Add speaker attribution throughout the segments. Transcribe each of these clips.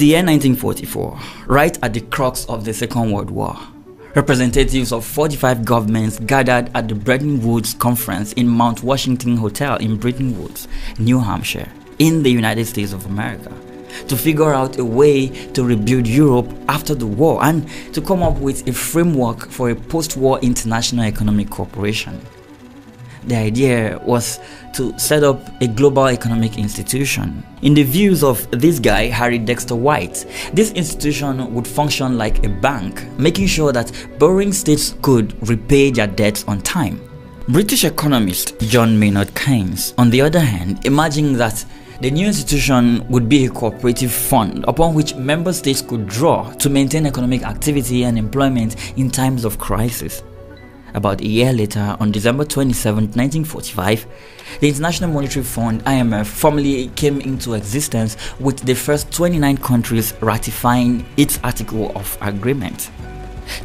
Speaker 1: The year 1944, right at the crux of the Second World War, representatives of 45 governments gathered at the Bretton Woods Conference in Mount Washington Hotel in Bretton Woods, New Hampshire, in the United States of America, to figure out a way to rebuild Europe after the war and to come up with a framework for a post-war international economic cooperation. The idea was to set up a global economic institution. In the views of this guy, Harry Dexter White, this institution would function like a bank, making sure that borrowing states could repay their debts on time. British economist John Maynard Keynes, on the other hand, imagined that the new institution would be a cooperative fund upon which member states could draw to maintain economic activity and employment in times of crisis. About a year later, on December 27, 1945, the International Monetary Fund (IMF) formally came into existence, with the first 29 countries ratifying its Article of Agreement.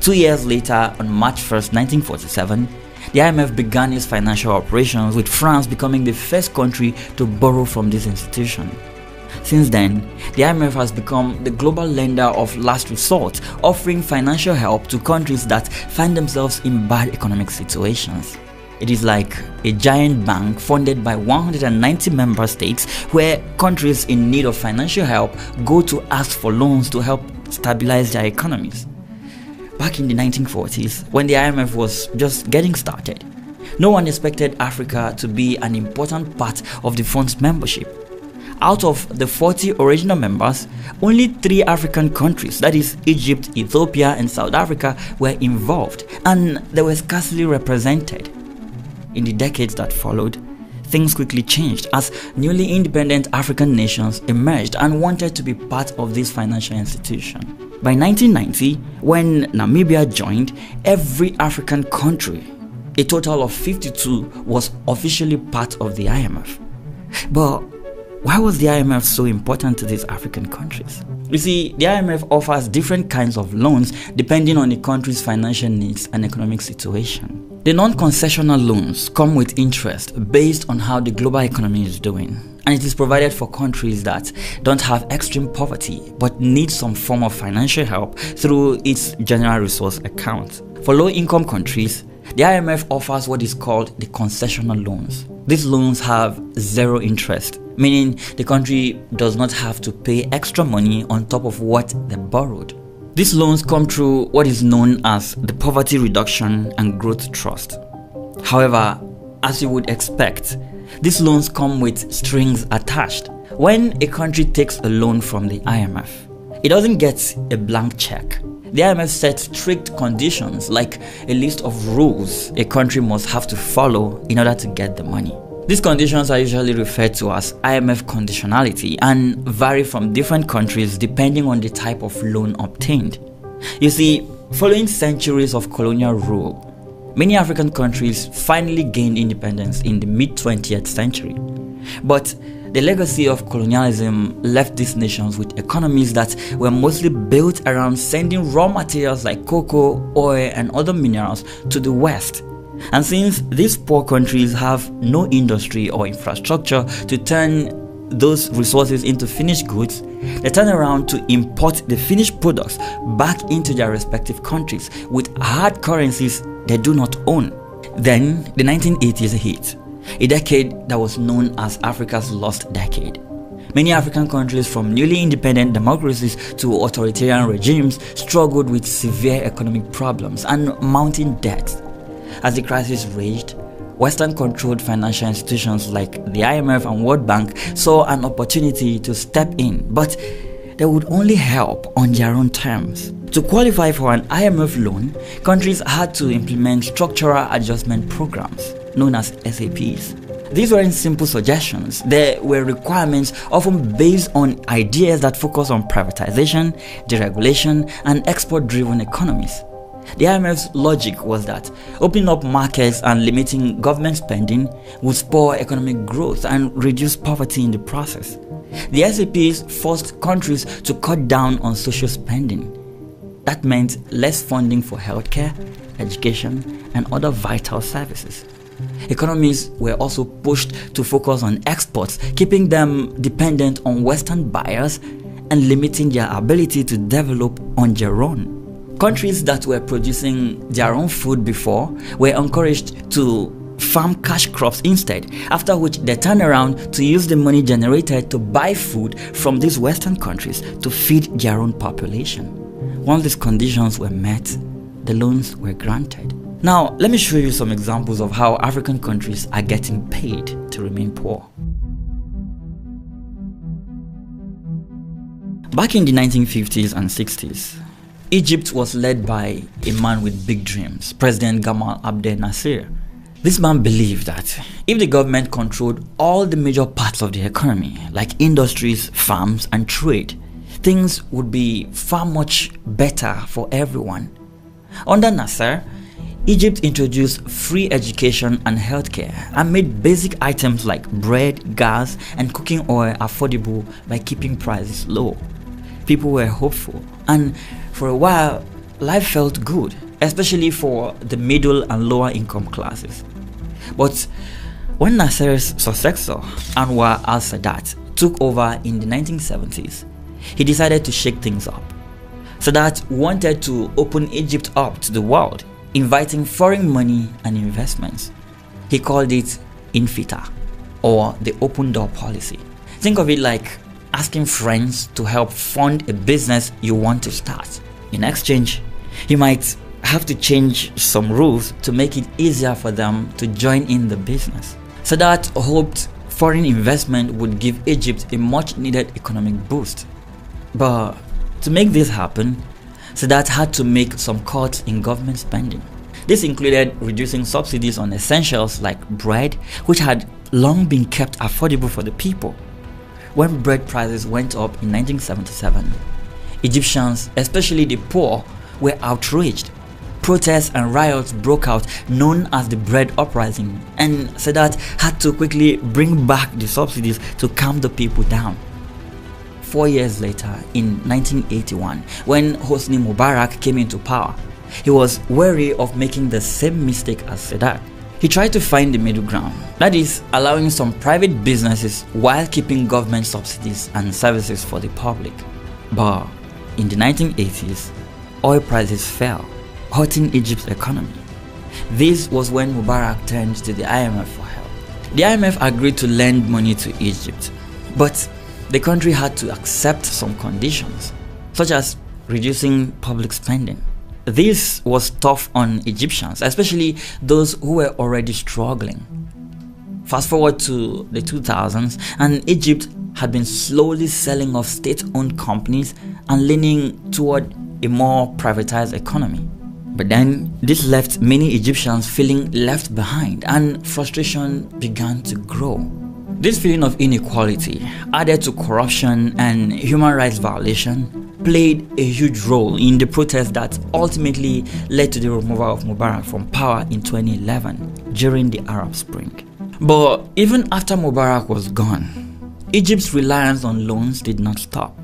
Speaker 1: 2 years later, on March 1, 1947, the IMF began its financial operations, with France becoming the first country to borrow from this institution. Since then, the IMF has become the global lender of last resort, offering financial help to countries that find themselves in bad economic situations. It is like a giant bank funded by 190 member states, where countries in need of financial help go to ask for loans to help stabilize their economies. Back in the 1940s, when the IMF was just getting started, no one expected Africa to be an important part of the fund's membership. Out of the 40 original members, only 3 African countries, that is Egypt, Ethiopia, and South Africa, were involved, and they were scarcely represented. In the decades that followed, things quickly changed as newly independent African nations emerged and wanted to be part of this financial institution. By 1990, when Namibia joined, every African country, a total of 52, was officially part of the IMF. But why was the IMF so important to these African countries? You see, the IMF offers different kinds of loans depending on the country's financial needs and economic situation. The non-concessional loans come with interest based on how the global economy is doing, and it is provided for countries that don't have extreme poverty but need some form of financial help through its general resource account. For low-income countries, the IMF offers what is called the concessional loans. These loans have zero interest, meaning the country does not have to pay extra money on top of what they borrowed. These loans come through what is known as the Poverty Reduction and Growth Trust. However, as you would expect, these loans come with strings attached. When a country takes a loan from the IMF, it doesn't get a blank check. The IMF sets strict conditions, like a list of rules a country must have to follow in order to get the money. These conditions are usually referred to as IMF conditionality and vary from different countries depending on the type of loan obtained. You see, following centuries of colonial rule, many African countries finally gained independence in the mid-20th century. But the legacy of colonialism left these nations with economies that were mostly built around sending raw materials like cocoa, oil, and other minerals to the West. And since these poor countries have no industry or infrastructure to turn those resources into finished goods, they turn around to import the finished products back into their respective countries with hard currencies they do not own. Then the 1980s hit, a decade that was known as Africa's lost decade. Many African countries, from newly independent democracies to authoritarian regimes, struggled with severe economic problems and mounting debts. As the crisis raged, Western-controlled financial institutions like the IMF and World Bank saw an opportunity to step in, but they would only help on their own terms. To qualify for an IMF loan, countries had to implement structural adjustment programs, known as SAPs. These weren't simple suggestions. They were requirements often based on ideas that focus on privatization, deregulation, and export-driven economies. The IMF's logic was that opening up markets and limiting government spending would spur economic growth and reduce poverty in the process. The SAPs forced countries to cut down on social spending. That meant less funding for healthcare, education, and other vital services. Economies were also pushed to focus on exports, keeping them dependent on Western buyers and limiting their ability to develop on their own. Countries that were producing their own food before were encouraged to farm cash crops instead, after which they turned around to use the money generated to buy food from these Western countries to feed their own population. Once these conditions were met, the loans were granted. Now, let me show you some examples of how African countries are getting paid to remain poor. Back in the 1950s and 60s, Egypt was led by a man with big dreams, President Gamal Abdel Nasser. This man believed that if the government controlled all the major parts of the economy, like industries, farms, and trade, things would be far much better for everyone. Under Nasser, Egypt introduced free education and healthcare and made basic items like bread, gas, and cooking oil affordable by keeping prices low. People were hopeful, and for a while, life felt good, especially for the middle and lower income classes. But when Nasser's successor, Anwar al-Sadat, took over in the 1970s, he decided to shake things up. Sadat wanted to open Egypt up to the world, inviting foreign money and investments. He called it Infita, or the open door policy. Think of it like asking friends to help fund a business you want to start. In exchange, you might have to change some rules to make it easier for them to join in the business. Sadat hoped foreign investment would give Egypt a much needed economic boost. But to make this happen, Sadat had to make some cuts in government spending. This included reducing subsidies on essentials like bread, which had long been kept affordable for the people. When bread prices went up in 1977, Egyptians, especially the poor, were outraged. Protests and riots broke out, known as the Bread Uprising, and Sadat had to quickly bring back the subsidies to calm the people down. 4 years later, in 1981, when Hosni Mubarak came into power, he was wary of making the same mistake as Sadat. He tried to find the middle ground, that is, allowing some private businesses while keeping government subsidies and services for the public. But in the 1980s, oil prices fell, hurting Egypt's economy. This was when Mubarak turned to the IMF for help. The IMF agreed to lend money to Egypt, but the country had to accept some conditions, such as reducing public spending. This was tough on Egyptians, especially those who were already struggling. Fast forward to the 2000s, and Egypt had been slowly selling off state-owned companies and leaning toward a more privatized economy. But then this left many Egyptians feeling left behind, and frustration began to grow. This feeling of inequality, added to corruption and human rights violation, played a huge role in the protests that ultimately led to the removal of Mubarak from power in 2011 during the Arab Spring. But even after Mubarak was gone, Egypt's reliance on loans did not stop.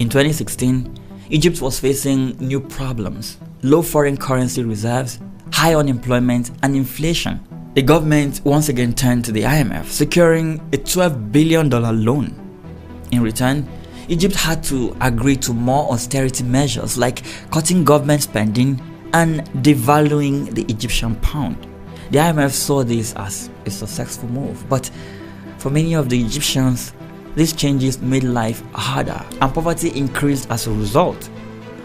Speaker 1: In 2016, Egypt was facing new problems: low foreign currency reserves, high unemployment, and inflation. The government once again turned to the IMF, securing a $12 billion loan. In return, Egypt had to agree to more austerity measures like cutting government spending and devaluing the Egyptian pound. The IMF saw this as a successful move, but for many of the Egyptians, these changes made life harder and poverty increased as a result.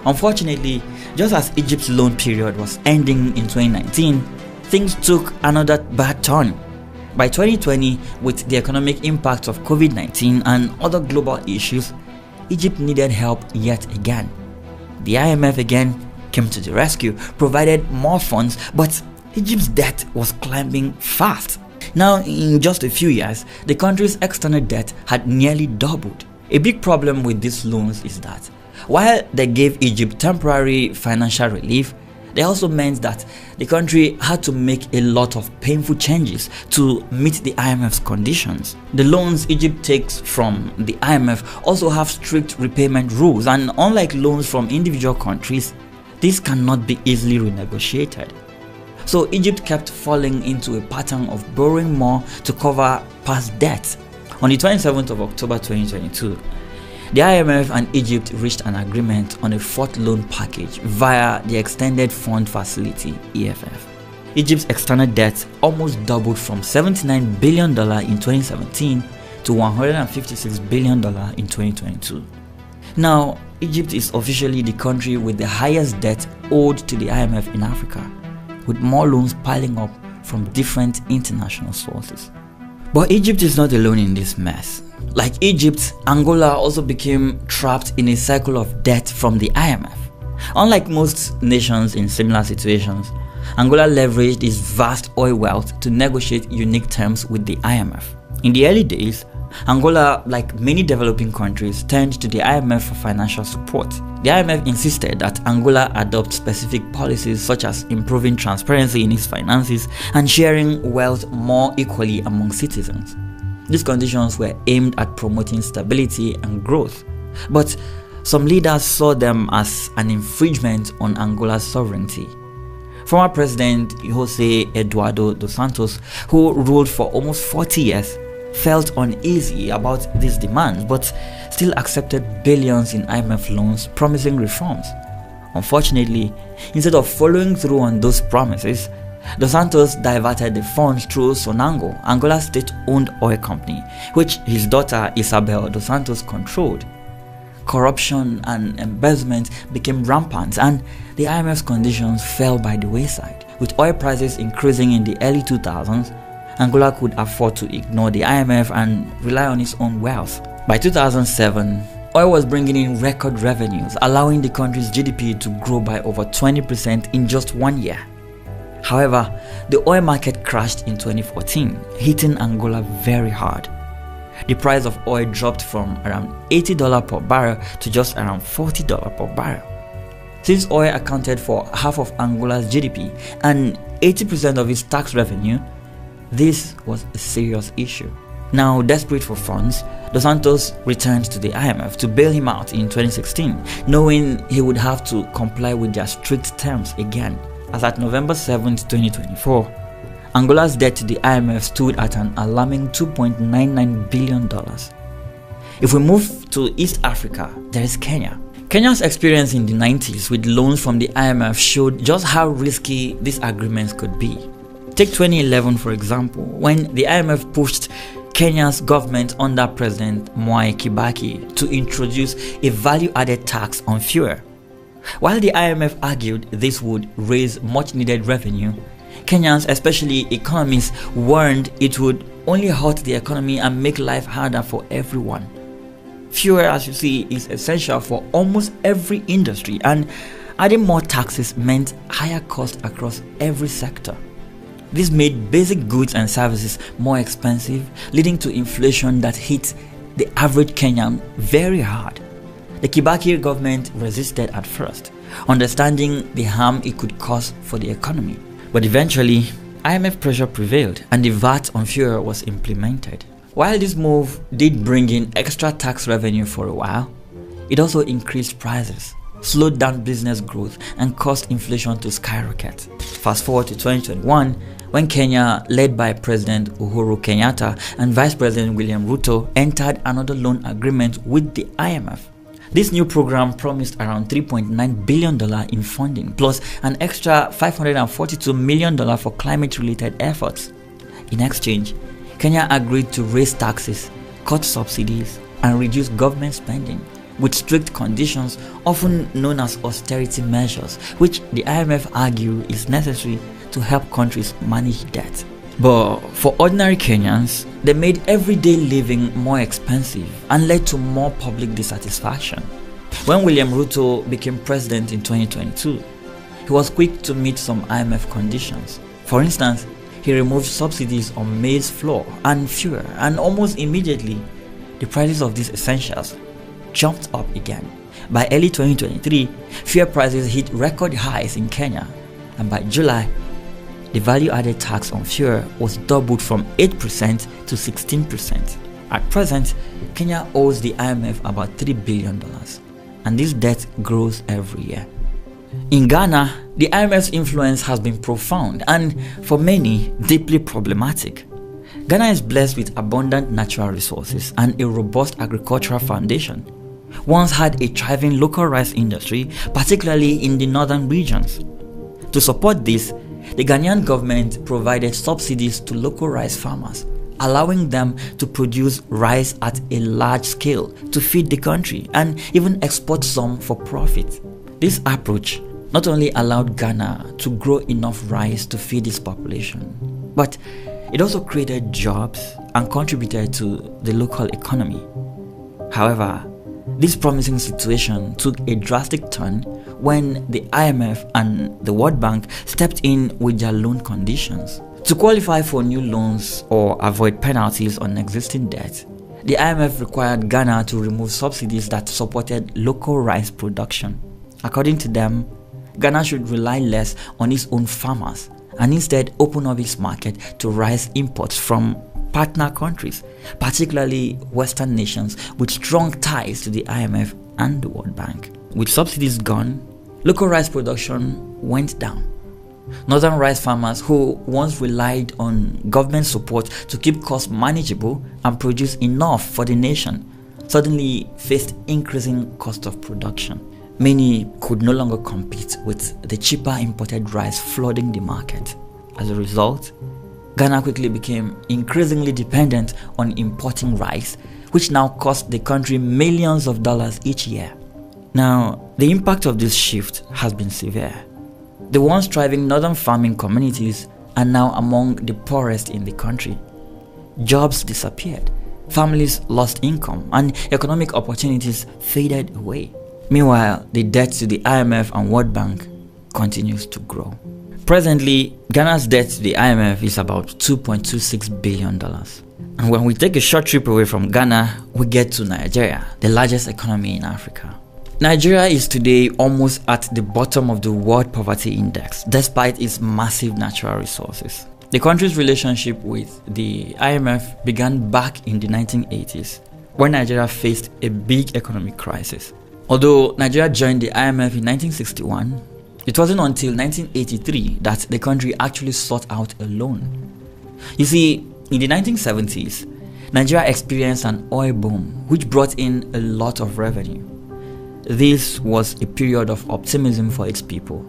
Speaker 1: Unfortunately, just as Egypt's loan period was ending in 2019, things took another bad turn. By 2020, with the economic impact of COVID-19 and other global issues, Egypt needed help yet again. The IMF again came to the rescue, provided more funds, but Egypt's debt was climbing fast. Now, in just a few years, the country's external debt had nearly doubled. A big problem with these loans is that while they gave Egypt temporary financial relief, they also meant that the country had to make a lot of painful changes to meet the IMF's conditions. The loans Egypt takes from the IMF also have strict repayment rules, and unlike loans from individual countries, these cannot be easily renegotiated. So Egypt kept falling into a pattern of borrowing more to cover past debts. On the 27th of October 2022, The IMF and Egypt reached an agreement on a fourth loan package via the Extended Fund Facility (EFF). Egypt's external debt almost doubled from $79 billion in 2017 to $156 billion in 2022. Now, Egypt is officially the country with the highest debt owed to the IMF in Africa, with more loans piling up from different international sources. But Egypt is not alone in this mess. Like Egypt, Angola also became trapped in a cycle of debt from the IMF. Unlike most nations in similar situations, Angola leveraged its vast oil wealth to negotiate unique terms with the IMF. In the early days, Angola, like many developing countries, turned to the IMF for financial support. The IMF insisted that Angola adopt specific policies such as improving transparency in its finances and sharing wealth more equally among citizens. These conditions were aimed at promoting stability and growth, but some leaders saw them as an infringement on Angola's sovereignty. Former President José Eduardo dos Santos, who ruled for almost 40 years, felt uneasy about these demands but still accepted billions in IMF loans promising reforms. Unfortunately, instead of following through on those promises, Dos Santos diverted the funds through Sonangol, Angola's state-owned oil company, which his daughter Isabel Dos Santos controlled. Corruption and embezzlement became rampant and the IMF's conditions fell by the wayside. With oil prices increasing in the early 2000s, Angola could afford to ignore the IMF and rely on its own wealth. By 2007, oil was bringing in record revenues, allowing the country's GDP to grow by over 20% in just 1 year. However, the oil market crashed in 2014, hitting Angola very hard. The price of oil dropped from around $80 per barrel to just around $40 per barrel. Since oil accounted for half of Angola's GDP and 80% of its tax revenue, this was a serious issue. Now desperate for funds, Dos Santos returned to the IMF to bail him out in 2016, knowing he would have to comply with their strict terms again. As at November 7, 2024, Angola's debt to the IMF stood at an alarming $2.99 billion. If we move to East Africa, there is Kenya. Kenya's experience in the 90s with loans from the IMF showed just how risky these agreements could be. Take 2011 for example, when the IMF pushed Kenya's government under President Mwai Kibaki to introduce a value-added tax on fuel. While the IMF argued this would raise much-needed revenue, Kenyans, especially economists, warned it would only hurt the economy and make life harder for everyone. Fuel, as you see, is essential for almost every industry, and adding more taxes meant higher costs across every sector. This made basic goods and services more expensive, leading to inflation that hit the average Kenyan very hard. The Kibaki government resisted at first, understanding the harm it could cause for the economy. But eventually, IMF pressure prevailed and the VAT on fuel was implemented. While this move did bring in extra tax revenue for a while, it also increased prices, slowed down business growth, and caused inflation to skyrocket. Fast forward to 2021, when Kenya, led by President Uhuru Kenyatta and Vice President William Ruto, entered another loan agreement with the IMF. This new program promised around $3.9 billion in funding, plus an extra $542 million for climate-related efforts. In exchange, Kenya agreed to raise taxes, cut subsidies, and reduce government spending, with strict conditions often known as austerity measures, which the IMF argue is necessary to help countries manage debt. But for ordinary Kenyans, they made everyday living more expensive and led to more public dissatisfaction. When William Ruto became president in 2022, he was quick to meet some IMF conditions. For instance, he removed subsidies on maize flour and fuel, and almost immediately, the prices of these essentials jumped up again. By early 2023, fuel prices hit record highs in Kenya, and by July, the value-added tax on fuel was doubled from 8% to 16%. At present, Kenya owes the IMF about $3 billion, and this debt grows every year. In Ghana, the IMF's influence has been profound and, for many, deeply problematic. Ghana is blessed with abundant natural resources and a robust agricultural foundation. once had a thriving local rice industry, particularly in the northern regions. To support this, the Ghanaian government provided subsidies to local rice farmers, allowing them to produce rice at a large scale to feed the country and even export some for profit. This approach not only allowed Ghana to grow enough rice to feed its population, but it also created jobs and contributed to the local economy. However, this promising situation took a drastic turn when the IMF and the World Bank stepped in with their loan conditions. To qualify for new loans or avoid penalties on existing debt, the IMF required Ghana to remove subsidies that supported local rice production. According to them, Ghana should rely less on its own farmers and instead open up its market to rice imports from partner countries, particularly Western nations with strong ties to the IMF and the World Bank. With subsidies gone, local rice production went down. Northern rice farmers who once relied on government support to keep costs manageable and produce enough for the nation suddenly faced increasing cost of production. Many could no longer compete with the cheaper imported rice flooding the market. As a result, Ghana quickly became increasingly dependent on importing rice, which now cost the country millions of dollars each year. Now, the impact of this shift has been severe. The once thriving northern farming communities are now among the poorest in the country. Jobs disappeared, families lost income, and economic opportunities faded away. Meanwhile, the debt to the IMF and World Bank continues to grow. Presently, Ghana's debt to the IMF is about $2.26 billion. And when we take a short trip away from Ghana, we get to Nigeria, the largest economy in Africa. Nigeria is today almost at the bottom of the World Poverty Index, despite its massive natural resources. The country's relationship with the IMF began back in the 1980s, when Nigeria faced a big economic crisis. Although Nigeria joined the IMF in 1961, it wasn't until 1983 that the country actually sought out a loan. You see, in the 1970s, Nigeria experienced an oil boom which brought in a lot of revenue. This was a period of optimism for its people.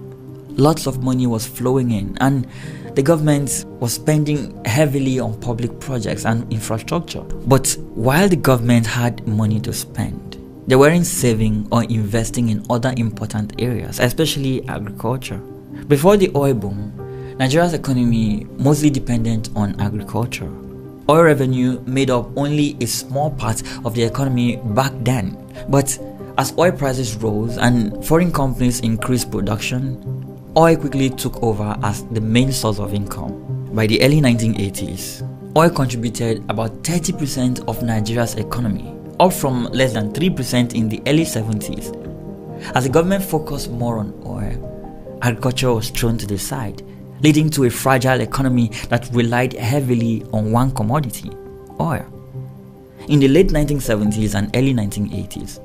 Speaker 1: Lots of money was flowing in and the government was spending heavily on public projects and infrastructure. But while the government had money to spend, they weren't saving or investing in other important areas, especially agriculture. Before the oil boom, Nigeria's economy mostly depended on agriculture. Oil revenue made up only a small part of the economy back then. But as oil prices rose and foreign companies increased production, oil quickly took over as the main source of income. By the early 1980s, oil contributed about 30% of Nigeria's economy, up from less than 3% in the early 70s. As the government focused more on oil, agriculture was thrown to the side, leading to a fragile economy that relied heavily on one commodity, oil. In the late 1970s and early 1980s,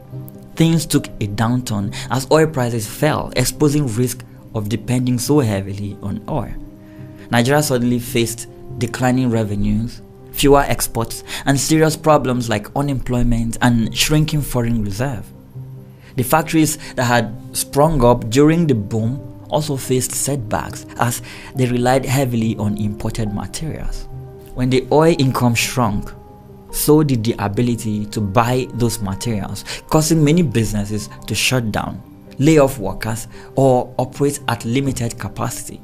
Speaker 1: things took a downturn as oil prices fell, exposing risk of depending so heavily on oil. Nigeria suddenly faced declining revenues, fewer exports, and serious problems like unemployment and shrinking foreign reserve. The factories that had sprung up during the boom also faced setbacks as they relied heavily on imported materials. When the oil income shrunk, so did the ability to buy those materials, causing many businesses to shut down, lay off workers, or operate at limited capacity.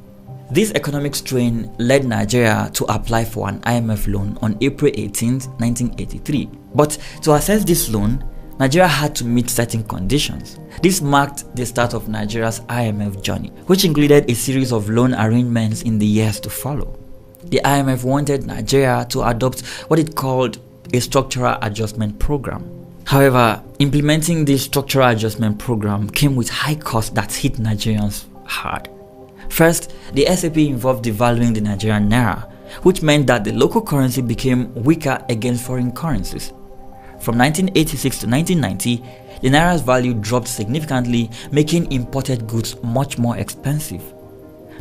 Speaker 1: This economic strain led Nigeria to apply for an IMF loan on April 18, 1983. But to access this loan, Nigeria had to meet certain conditions. This marked the start of Nigeria's IMF journey, which included a series of loan arrangements in the years to follow. The IMF wanted Nigeria to adopt what it called a structural adjustment program. However, implementing this structural adjustment program came with high costs that hit Nigerians hard. First, the SAP involved devaluing the Nigerian naira, which meant that the local currency became weaker against foreign currencies. From 1986 to 1990, the naira's value dropped significantly, making imported goods much more expensive.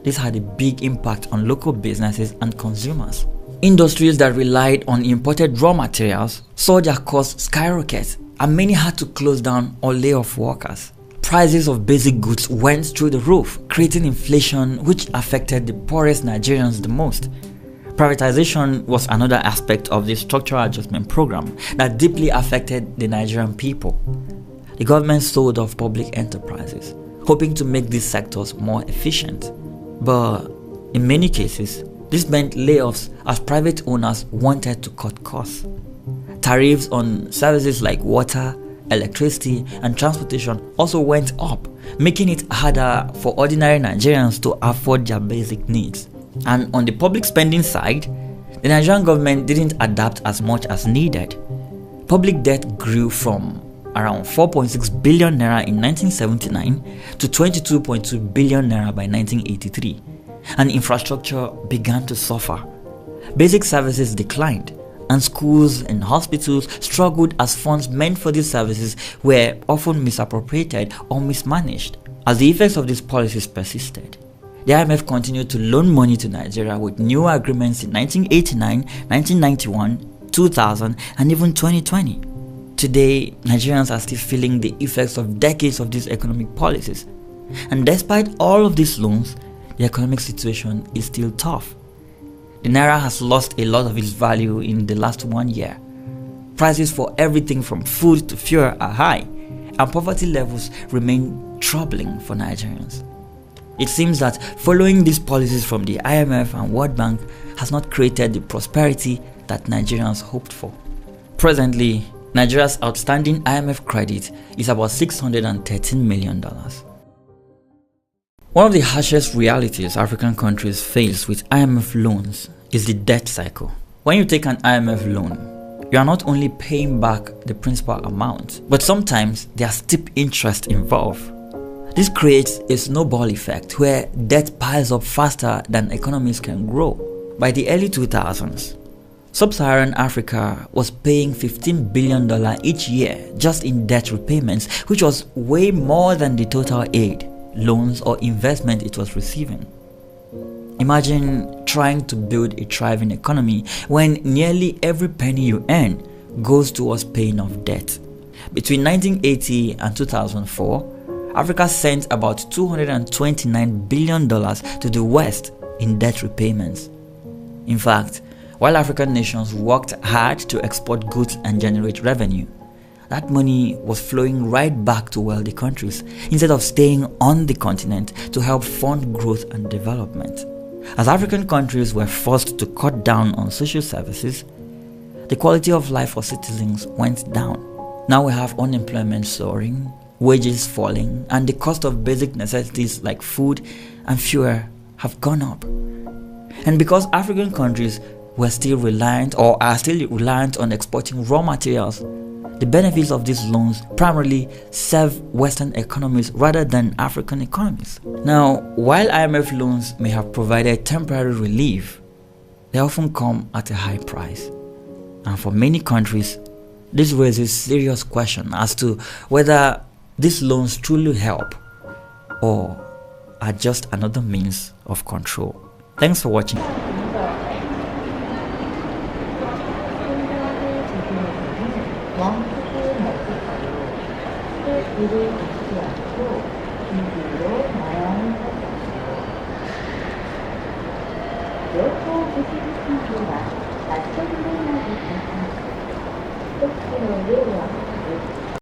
Speaker 1: This had a big impact on local businesses and consumers. Industries that relied on imported raw materials saw their costs skyrocket, and many had to close down or lay off workers. Prices of basic goods went through the roof, creating inflation which affected the poorest Nigerians the most. Privatization was another aspect of the structural adjustment program that deeply affected the Nigerian people. The government sold off public enterprises, hoping to make these sectors more efficient. But in many cases, this meant layoffs as private owners wanted to cut costs. Tariffs on services like water, electricity, and transportation also went up, making it harder for ordinary Nigerians to afford their basic needs. And on the public spending side, the Nigerian government didn't adapt as much as needed. Public debt grew from around 4.6 billion naira in 1979 to 22.2 billion naira by 1983, and infrastructure began to suffer. Basic services declined, and schools and hospitals struggled as funds meant for these services were often misappropriated or mismanaged. As the effects of these policies persisted, the IMF continued to loan money to Nigeria with new agreements in 1989, 1991, 2000, and even 2020. Today, Nigerians are still feeling the effects of decades of these economic policies. And despite all of these loans, the economic situation is still tough. The naira has lost a lot of its value in the last 1 year. Prices for everything from food to fuel are high, and poverty levels remain troubling for Nigerians. It seems that following these policies from the IMF and World Bank has not created the prosperity that Nigerians hoped for. Presently, Nigeria's outstanding IMF credit is about $613 million. One of the harshest realities African countries face with IMF loans is the debt cycle. When you take an IMF loan, you are not only paying back the principal amount, but sometimes there are steep interest involved. This creates a snowball effect where debt piles up faster than economies can grow. By the early 2000s, Sub-Saharan Africa was paying $15 billion each year just in debt repayments, which was way more than the total aid, loans, or investment it was receiving. Imagine trying to build a thriving economy when nearly every penny you earn goes towards paying off debt. Between 1980 and 2004, Africa sent about $229 billion to the West in debt repayments. In fact, while African nations worked hard to export goods and generate revenue, that money was flowing right back to wealthy countries instead of staying on the continent to help fund growth and development. As African countries were forced to cut down on social services, the quality of life for citizens went down. Now we have unemployment soaring, wages falling, and the cost of basic necessities like food and fuel have gone up. And because African countries were still reliant or are still reliant on exporting raw materials, the benefits of these loans primarily serve Western economies rather than African economies. Now, while IMF loans may have provided temporary relief, they often come at a high price. And for many countries, this raises serious questions as to whether these loans truly help or are just another means of control. Thanks for watching.
Speaker 2: 와